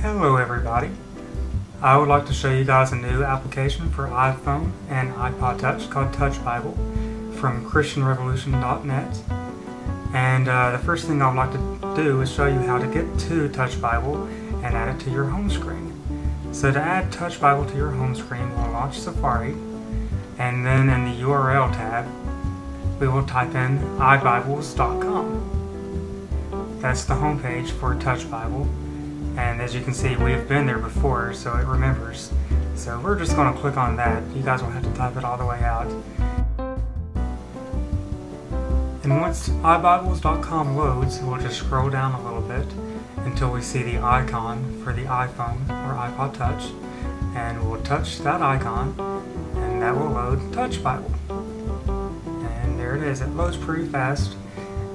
Hello everybody. I would like to show you guys a new application for iPhone and iPod Touch called TouchBible from christianrevolution.net. And the first thing I would like to do is show you how to get to TouchBible and add it to your home screen. So to add TouchBible to your home screen, we'll launch Safari, and then in the URL tab we will type in iBibles.com. That's the home page for TouchBible. And as you can see, we have been there before, so it remembers. So we're just going to click on that. You guys will have to type it all the way out. And once iBibles.com loads, we'll just scroll down a little bit until we see the icon for the iPhone or iPod Touch. And we'll touch that icon, and that will load TouchBible. And there it is. It loads pretty fast.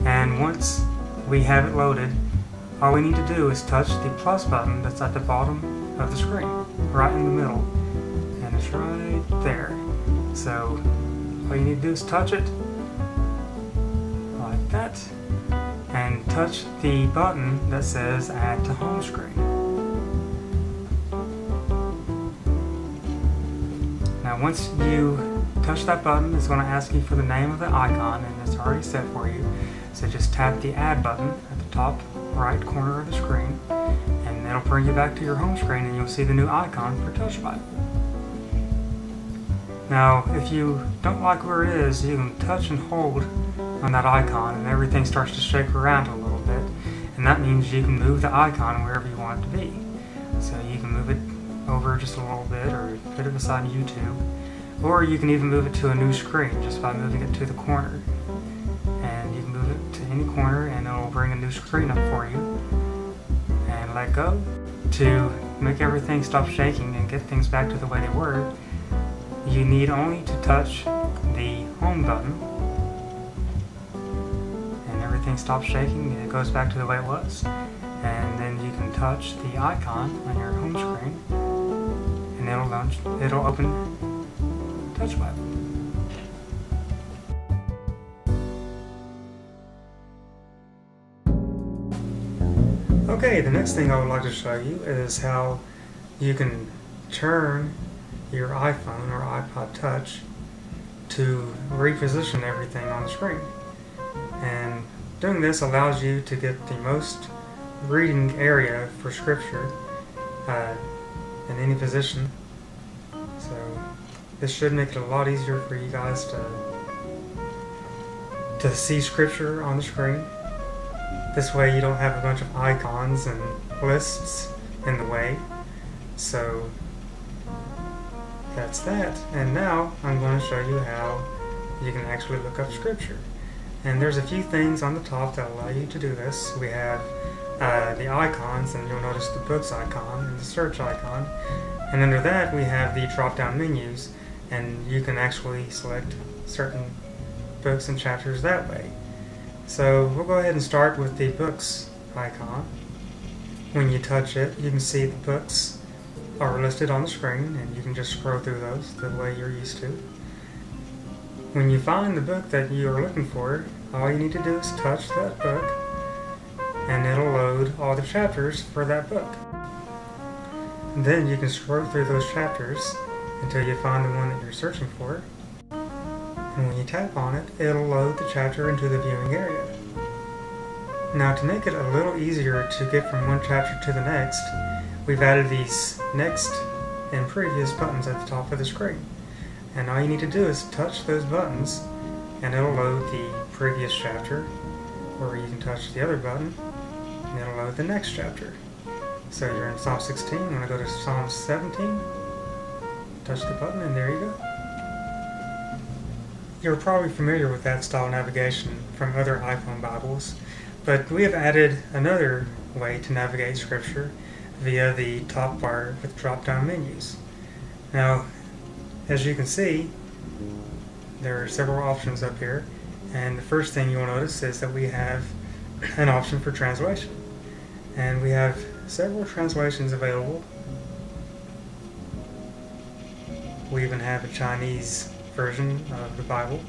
And once we have it loaded, all we need to do is touch the plus button that's at the bottom of the screen, right in the middle, and it's right there. So all you need to do is touch it like that, and touch the button that says Add to Home Screen. Now once you touch that button, it's going to ask you for the name of the icon, and it's already set for you. So just tap the Add button at the top right corner of the screen, and that'll bring you back to your home screen, and you'll see the new icon for TouchBible. Now if you don't like where it is, you can touch and hold on that icon and everything starts to shake around a little bit, and that means you can move the icon wherever you want it to be. So you can move it over just a little bit, or put it beside YouTube, or you can even move it to a new screen just by moving it to the corner. And you can move it to any corner and it'll bring a new screen up for you. And let go. To make everything stop shaking and get things back to the way they were, you need only to touch the home button, and everything stops shaking and it goes back to the way it was. And then you can touch the icon on your home screen and it'll open TouchBible. Okay, the next thing I would like to show you is how you can turn your iPhone or iPod Touch to reposition everything on the screen. And doing this allows you to get the most reading area for Scripture in any position. So this should make it a lot easier for you guys to see Scripture on the screen. This way you don't have a bunch of icons and lists in the way. So that's that. And now I'm going to show you how you can actually look up Scripture. And there's a few things on the top that allow you to do this. We have the icons, and you'll notice the books icon and the search icon. And under that we have the drop-down menus, and you can actually select certain books and chapters that way. So we'll go ahead and start with the books icon. When you touch it, you can see the books are listed on the screen, and you can just scroll through those the way you're used to. When you find the book that you are looking for, all you need to do is touch that book, and it'll load all the chapters for that book. And then you can scroll through those chapters until you find the one that you're searching for. And when you tap on it, it'll load the chapter into the viewing area. Now to make it a little easier to get from one chapter to the next, we've added these next and previous buttons at the top of the screen. And all you need to do is touch those buttons and it'll load the previous chapter, or you can touch the other button and it'll load the next chapter. So you're in Psalm 16, I'm going to go to Psalm 17, touch the button, and there you go. You're probably familiar with that style navigation from other iPhone Bibles, but we have added another way to navigate Scripture via the top bar with drop-down menus. Now, as you can see, there are several options up here, and the first thing you'll notice is that we have an option for translation. And we have several translations available. We even have a Chinese version of the Bible,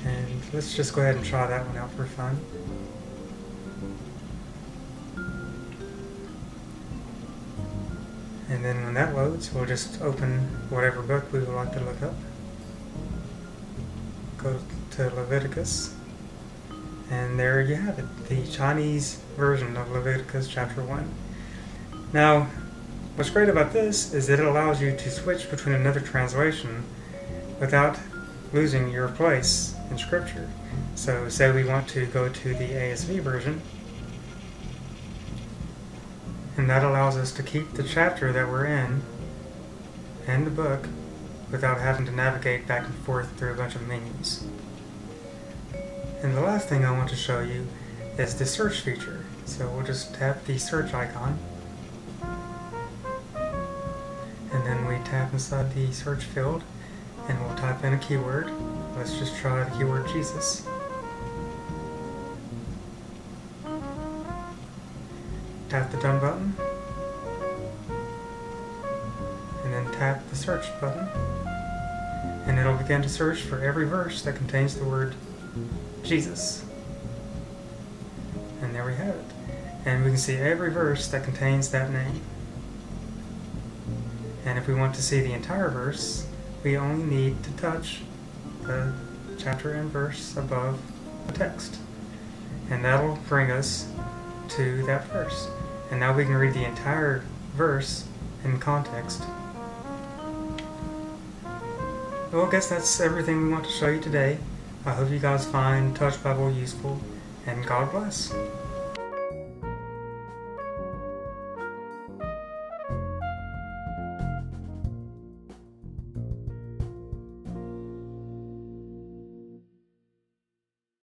and let's just go ahead and try that one out for fun. And then when that loads, we'll just open whatever book we would like to look up. Go to Leviticus. And there you have it, the Chinese version of Leviticus chapter 1. Now, what's great about this is that it allows you to switch between another translation without losing your place in Scripture. So say we want to go to the ASV version, and that allows us to keep the chapter that we're in and the book without having to navigate back and forth through a bunch of menus. And the last thing I want to show you is the search feature. So we'll just tap the search icon, and then we tap inside the search field and we'll type in a keyword. Let's just try the keyword Jesus. Tap the done button, and then tap the search button, and it'll begin to search for every verse that contains the word Jesus. And there we have it. And we can see every verse that contains that name. And if we want to see the entire verse, we only need to touch the chapter and verse above the text. And that'll bring us to that verse. And now we can read the entire verse in context. Well, I guess that's everything we want to show you today. I hope you guys find TouchBible useful, and God bless.